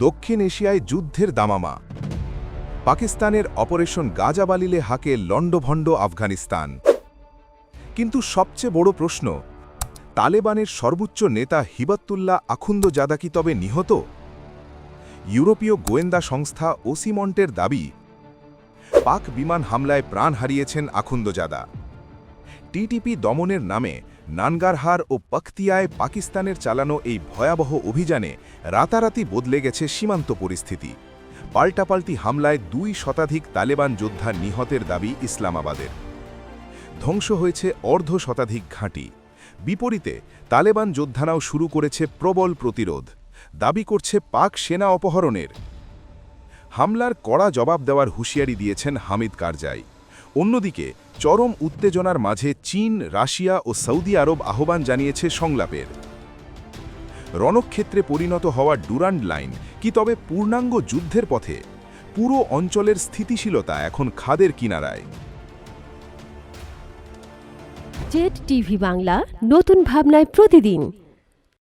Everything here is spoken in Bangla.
দক্ষিণ এশিয়ায় যুদ্ধের দামামা। পাকিস্তানের অপারেশন গাজাবালিলে হাকে লণ্ডভণ্ড আফগানিস্তান। কিন্তু সবচেয়ে বড় প্রশ্ন, তালেবানের সর্বোচ্চ নেতা হিবাতুল্লাহ আখুন্দজাদা কি তবে নিহত? ইউরোপীয় গোয়েন্দা সংস্থা ওসিমন্টের দাবি, পাক বিমান হামলায় প্রাণ হারিয়েছেন আখুন্দজাদা। টিটিপি দমনের নামে নানগারহার ও পখতিয়ায় পাকিস্তানের চালানো এই ভয়াবহ অভিযানে রাতারাতি বদলে গেছে সীমান্ত পরিস্থিতি। পাল্টাপাল্টি হামলায় 2 শতাধিক তালেবান যোদ্ধা নিহতের দাবি ইসলামাবাদের। ধ্বংস হয়েছে অর্ধ শতাধিক ঘাঁটি। বিপরীতে তালেবান যোদ্ধারাও শুরু করেছে প্রবল প্রতিরোধ, দাবি করছে পাক সেনা অপহরণের। হামলার কড়া জবাব দেওয়ার হুঁশিয়ারি দিয়েছেন হামিদ কারজাই। অন্যদিকে চরম উত্তেজনার মাঝে চীন, রাশিয়া ও সৌদি আরব আহ্বান জানিয়েছে সংলাপের। রণক্ষেত্রে পরিণত হওয়া ডুরান্ড লাইন কি তবে পূর্ণাঙ্গ যুদ্ধের পথে? পুরো অঞ্চলের স্থিতিশীলতা এখন খাদের কিনারায়। জেড টিভি বাংলা, নতুন ভাবনায় প্রতিদিন।